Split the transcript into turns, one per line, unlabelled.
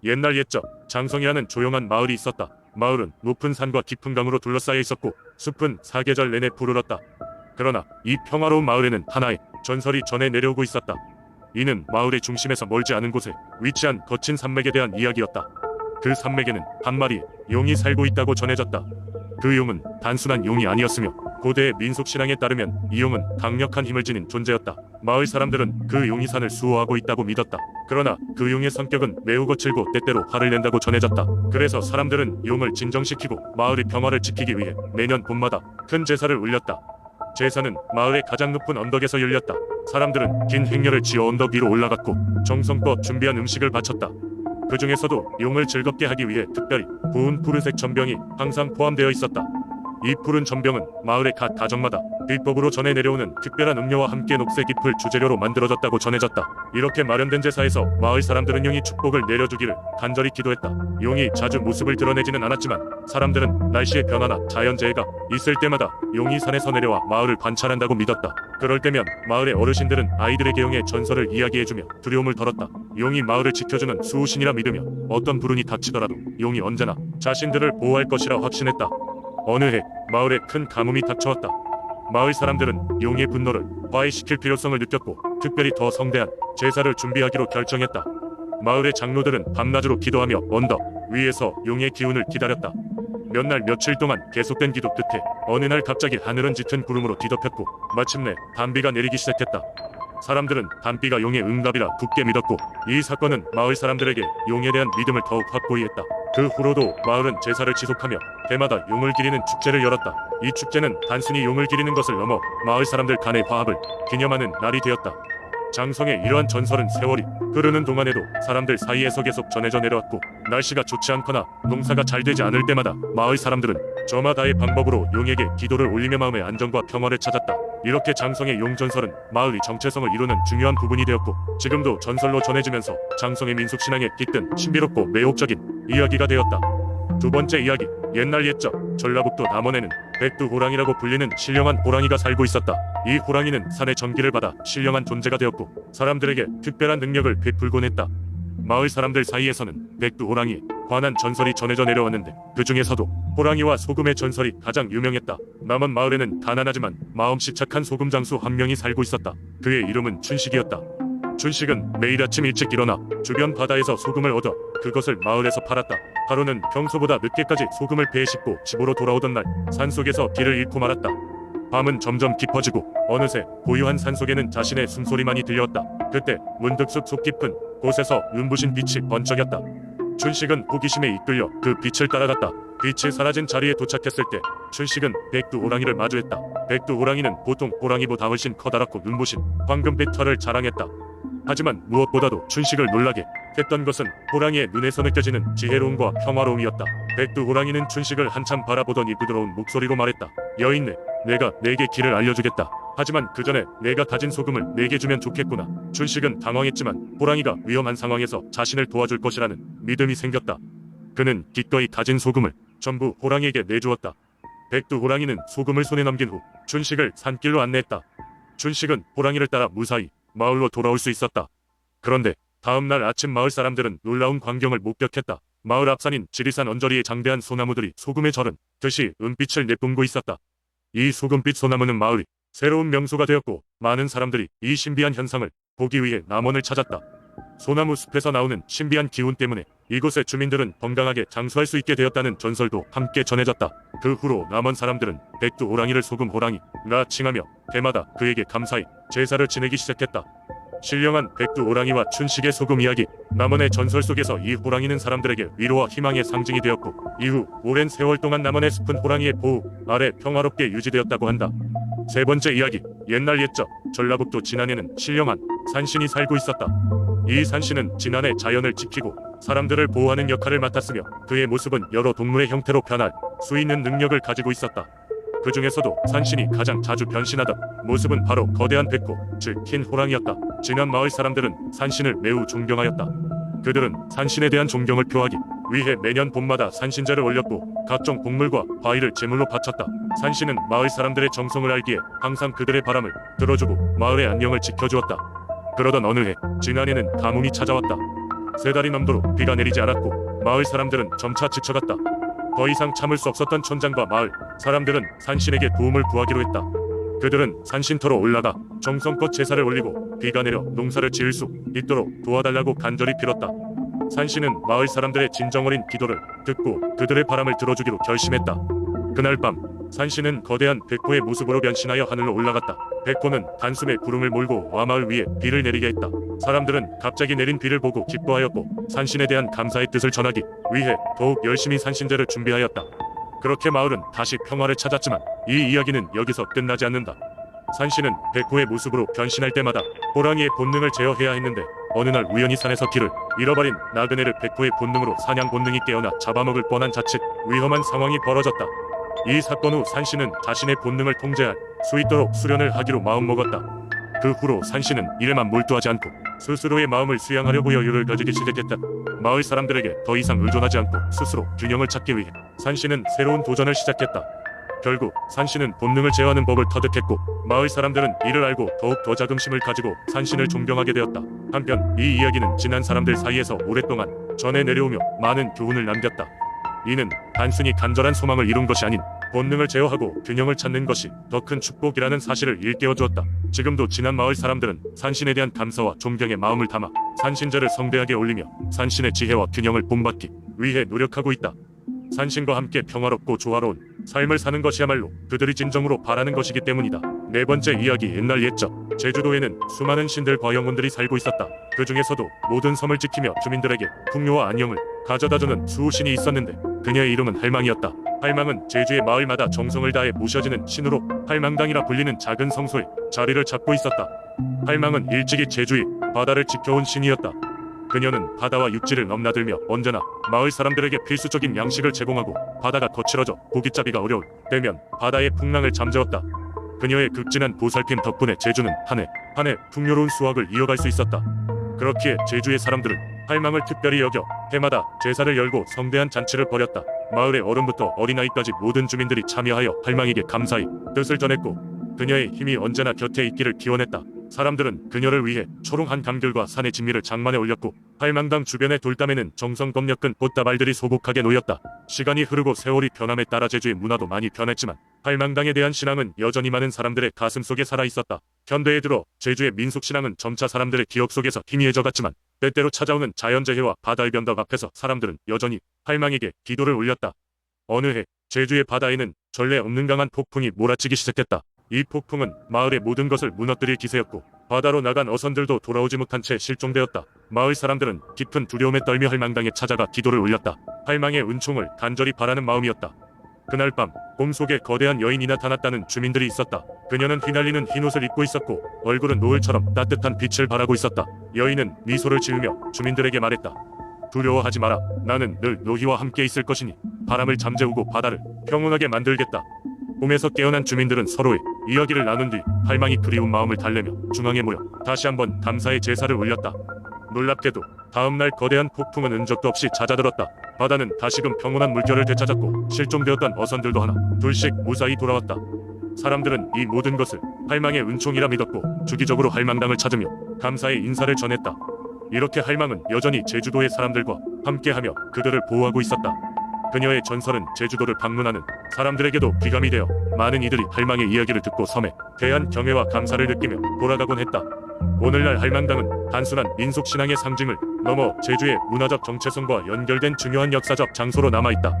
옛날 옛적 장성이라는 조용한 마을이 있었다. 마을은 높은 산과 깊은 강으로 둘러싸여 있었고 숲은 사계절 내내 푸르렀다. 그러나 이 평화로운 마을에는 하나의 전설이 전해 내려오고 있었다. 이는 마을의 중심에서 멀지 않은 곳에 위치한 거친 산맥에 대한 이야기였다. 그 산맥에는 한 마리의 용이 살고 있다고 전해졌다. 그 용은 단순한 용이 아니었으며 고대의 민속신앙에 따르면 이 용은 강력한 힘을 지닌 존재였다. 마을 사람들은 그 용이 산을 수호하고 있다고 믿었다. 그러나 그 용의 성격은 매우 거칠고 때때로 화를 낸다고 전해졌다. 그래서 사람들은 용을 진정시키고 마을의 평화를 지키기 위해 매년 봄마다 큰 제사를 올렸다. 제사는 마을의 가장 높은 언덕에서 열렸다. 사람들은 긴 행렬을 지어 언덕 위로 올라갔고 정성껏 준비한 음식을 바쳤다. 그 중에서도 용을 즐겁게 하기 위해 특별히 부은 푸르색 전병이 항상 포함되어 있었다. 이 푸른 전병은 마을의 각 가정마다 비법으로 전해 내려오는 특별한 음료와 함께 녹색 잎을 주재료로 만들어졌다고 전해졌다. 이렇게 마련된 제사에서 마을 사람들은 용이 축복을 내려주기를 간절히 기도했다. 용이 자주 모습을 드러내지는 않았지만 사람들은 날씨의 변화나 자연재해가 있을 때마다 용이 산에서 내려와 마을을 관찰한다고 믿었다. 그럴 때면 마을의 어르신들은 아이들에게 용의 전설을 이야기해주며 두려움을 덜었다. 용이 마을을 지켜주는 수호신이라 믿으며 어떤 불운이 닥치더라도 용이 언제나 자신들을 보호할 것이라 확신했다. 어느 해 마을에 큰 가뭄이 닥쳐왔다. 마을 사람들은 용의 분노를 화해시킬 필요성을 느꼈고 특별히 더 성대한 제사를 준비하기로 결정했다. 마을의 장로들은 밤낮으로 기도하며 언덕 위에서 용의 기운을 기다렸다. 몇 날 며칠 동안 계속된 기도 끝에 어느 날 갑자기 하늘은 짙은 구름으로 뒤덮였고 마침내 단비가 내리기 시작했다. 사람들은 단비가 용의 응답이라 굳게 믿었고 이 사건은 마을 사람들에게 용에 대한 믿음을 더욱 확고히 했다. 그 후로도 마을은 제사를 지속하며 해마다 용을 기리는 축제를 열었다. 이 축제는 단순히 용을 기리는 것을 넘어 마을 사람들 간의 화합을 기념하는 날이 되었다. 장성의 이러한 전설은 세월이 흐르는 동안에도 사람들 사이에서 계속 전해져 내려왔고 날씨가 좋지 않거나 농사가 잘 되지 않을 때마다 마을 사람들은 저마다의 방법으로 용에게 기도를 올리며 마음의 안정과 평화를 찾았다. 이렇게 장성의 용 전설은 마을의 정체성을 이루는 중요한 부분이 되었고 지금도 전설로 전해지면서 장성의 민속신앙에 깃든 신비롭고 매혹적인 이야기가 되었다. 두 번째 이야기, 옛날 옛적 전라북도 남원에는 백두호랑이라고 불리는 신령한 호랑이가 살고 있었다. 이 호랑이는 산의 전기를 받아 신령한 존재가 되었고 사람들에게 특별한 능력을 베풀곤 했다. 마을 사람들 사이에서는 백두호랑이에 관한 전설이 전해져 내려왔는데 그 중에서도 호랑이와 소금의 전설이 가장 유명했다. 남원 마을에는 가난하지만 마음씨 착한 소금 장수 한 명이 살고 있었다. 그의 이름은 춘식이었다. 춘식은 매일 아침 일찍 일어나 주변 바다에서 소금을 얻어 그것을 마을에서 팔았다. 하루는 평소보다 늦게까지 소금을 배에 싣고 집으로 돌아오던 날 산속에서 길을 잃고 말았다. 밤은 점점 깊어지고 어느새 고요한 산속에는 자신의 숨소리만이 들려왔다. 그때 문득 숲속 깊은 곳에서 눈부신 빛이 번쩍였다. 춘식은 호기심에 이끌려 그 빛을 따라갔다. 빛이 사라진 자리에 도착했을 때 춘식은 백두호랑이를 마주했다. 백두호랑이는 보통 호랑이보다 훨씬 커다랗고 눈부신 황금빛 털을 자랑했다. 하지만 무엇보다도 춘식을 놀라게 했던 것은 호랑이의 눈에서 느껴지는 지혜로움과 평화로움이었다. 백두호랑이는 춘식을 한참 바라보더니 부드러운 목소리로 말했다. 여인네, 내가 내게 길을 알려주겠다. 하지만 그 전에 내가 가진 소금을 내게 주면 좋겠구나. 춘식은 당황했지만 호랑이가 위험한 상황에서 자신을 도와줄 것이라는 믿음이 생겼다. 그는 기꺼이 가진 소금을 전부 호랑이에게 내주었다. 백두호랑이는 소금을 손에 넘긴 후 춘식을 산길로 안내했다. 춘식은 호랑이를 따라 무사히 마을로 돌아올 수 있었다. 그런데 다음날 아침 마을 사람들은 놀라운 광경을 목격했다. 마을 앞산인 지리산 언저리에 장대한 소나무들이 소금에 절은 듯이 은빛을 내뿜고 있었다. 이 소금빛 소나무는 마을이 새로운 명소가 되었고 많은 사람들이 이 신비한 현상을 보기 위해 남원을 찾았다. 소나무 숲에서 나오는 신비한 기운 때문에 이곳의 주민들은 건강하게 장수할 수 있게 되었다는 전설도 함께 전해졌다. 그 후로 남원 사람들은 백두호랑이를 소금 호랑이라 칭하며 해마다 그에게 감사히 제사를 지내기 시작했다. 신령한 백두호랑이와 춘식의 소금 이야기. 남원의 전설 속에서 이 호랑이는 사람들에게 위로와 희망의 상징이 되었고 이후 오랜 세월 동안 남원의 숲은 호랑이의 보호 아래 평화롭게 유지되었다고 한다. 세 번째 이야기, 옛날 옛적 전라북도 진안에는 신령한 산신이 살고 있었다. 이 산신은 진안의 자연을 지키고 사람들을 보호하는 역할을 맡았으며 그의 모습은 여러 동물의 형태로 변할 수 있는 능력을 가지고 있었다. 그 중에서도 산신이 가장 자주 변신하던 모습은 바로 거대한 백호, 즉 흰 호랑이였다. 진안 마을 사람들은 산신을 매우 존경하였다. 그들은 산신에 대한 존경을 표하기 위해 매년 봄마다 산신제를 올렸고 각종 곡물과 과일을 제물로 바쳤다. 산신은 마을 사람들의 정성을 알기에 항상 그들의 바람을 들어주고 마을의 안녕을 지켜주었다. 그러던 어느 해 진안에는 가뭄이 찾아왔다. 세 달이 넘도록 비가 내리지 않았고 마을 사람들은 점차 지쳐갔다. 더 이상 참을 수 없었던 촌장과 마을 사람들은 산신에게 도움을 구하기로 했다. 그들은 산신터로 올라가 정성껏 제사를 올리고 비가 내려 농사를 지을 수 있도록 도와달라고 간절히 빌었다. 산신은 마을 사람들의 진정 어린 기도를 듣고 그들의 바람을 들어주기로 결심했다. 그날 밤 산신은 거대한 백호의 모습으로 변신하여 하늘로 올라갔다. 백호는 단숨에 구름을 몰고 와마을 위에 비를 내리게 했다. 사람들은 갑자기 내린 비를 보고 기뻐하였고 산신에 대한 감사의 뜻을 전하기 위해 더욱 열심히 산신제를 준비하였다. 그렇게 마을은 다시 평화를 찾았지만 이 이야기는 여기서 끝나지 않는다. 산신은 백호의 모습으로 변신할 때마다 호랑이의 본능을 제어해야 했는데 어느 날 우연히 산에서 길을 잃어버린 나그네를 백호의 본능으로 사냥 본능이 깨어나 잡아먹을 뻔한 자칫 위험한 상황이 벌어졌다. 이 사건 후 산신은 자신의 본능을 통제할 수 있도록 수련을 하기로 마음먹었다. 그 후로 산신은 일에만 몰두하지 않고 스스로의 마음을 수양하려고 여유를 가지기 시작했다. 마을 사람들에게 더 이상 의존하지 않고 스스로 균형을 찾기 위해 산신은 새로운 도전을 시작했다. 결국 산신은 본능을 제어하는 법을 터득했고 마을 사람들은 이를 알고 더욱 더 자긍심을 가지고 산신을 존경하게 되었다. 한편 이 이야기는 지난 사람들 사이에서 오랫동안 전해 내려오며 많은 교훈을 남겼다. 이는 단순히 간절한 소망을 이룬 것이 아닌 본능을 제어하고 균형을 찾는 것이 더 큰 축복이라는 사실을 일깨워 주었다. 지금도 지난 마을 사람들은 산신에 대한 감사와 존경의 마음을 담아 산신제를 성대하게 올리며 산신의 지혜와 균형을 본받기 위해 노력하고 있다. 산신과 함께 평화롭고 조화로운 삶을 사는 것이야말로 그들이 진정으로 바라는 것이기 때문이다. 네 번째 이야기. 옛날 옛적 제주도에는 수많은 신들과 영혼들이 살고 있었다. 그 중에서도 모든 섬을 지키며 주민들에게 풍요와 안녕을 가져다주는 수호신이 있었는데 그녀의 이름은 할망이었다. 할망은 제주의 마을마다 정성을 다해 모셔지는 신으로 할망당이라 불리는 작은 성소에 자리를 잡고 있었다. 할망은 일찍이 제주의 바다를 지켜온 신이었다. 그녀는 바다와 육지를 넘나들며 언제나 마을 사람들에게 필수적인 양식을 제공하고 바다가 거칠어져 고깃잡이가 어려울 때면 바다의 풍랑을 잠재웠다. 그녀의 극진한 보살핌 덕분에 제주는 한 해 풍요로운 수확을 이어갈 수 있었다. 그렇기에 제주의 사람들은 할망을 특별히 여겨 해마다 제사를 열고 성대한 잔치를 벌였다. 마을의 어른부터 어린아이까지 모든 주민들이 참여하여 할망에게 감사의 뜻을 전했고 그녀의 힘이 언제나 곁에 있기를 기원했다. 사람들은 그녀를 위해 초롱한 강들과 산의 진미를 장만해 올렸고 할망당 주변의 돌담에는 정성껏 엮은 꽃다발들이 소복하게 놓였다. 시간이 흐르고 세월이 변함에 따라 제주의 문화도 많이 변했지만 할망당에 대한 신앙은 여전히 많은 사람들의 가슴속에 살아있었다. 현대에 들어 제주의 민속신앙은 점차 사람들의 기억 속에서 희미해져갔지만 때때로 찾아오는 자연재해와 바다의 변덕 앞에서 사람들은 여전히 할망에게 기도를 올렸다. 어느 해 제주의 바다에는 전례 없는 강한 폭풍이 몰아치기 시작했다. 이 폭풍은 마을의 모든 것을 무너뜨릴 기세였고 바다로 나간 어선들도 돌아오지 못한 채 실종되었다. 마을 사람들은 깊은 두려움에 떨며 할망당에 찾아가 기도를 올렸다. 할망의 은총을 간절히 바라는 마음이었다. 그날 밤 꿈속에 거대한 여인이 나타났다는 주민들이 있었다. 그녀는 휘날리는 흰옷을 입고 있었고 얼굴은 노을처럼 따뜻한 빛을 발하고 있었다. 여인은 미소를 지으며 주민들에게 말했다. 두려워하지 마라. 나는 늘 너희와 함께 있을 것이니 바람을 잠재우고 바다를 평온하게 만들겠다. 꿈에서 깨어난 주민들은 서로의 이야기를 나눈 뒤 할망이 그리운 마음을 달래며 중앙에 모여 다시 한번 감사의 제사를 올렸다. 놀랍게도 다음날 거대한 폭풍은 흔적도 없이 잦아들었다. 바다는 다시금 평온한 물결을 되찾았고 실종되었던 어선들도 하나 둘씩 무사히 돌아왔다. 사람들은 이 모든 것을 할망의 은총이라 믿었고 주기적으로 할망당을 찾으며 감사의 인사를 전했다. 이렇게 할망은 여전히 제주도의 사람들과 함께하며 그들을 보호하고 있었다. 그녀의 전설은 제주도를 방문하는 사람들에게도 귀감이 되어 많은 이들이 할망의 이야기를 듣고 섬에 대한 경애와 감사를 느끼며 돌아가곤 했다. 오늘날 할망당은 단순한 민속신앙의 상징을 넘어 제주의 문화적 정체성과 연결된 중요한 역사적 장소로 남아있다.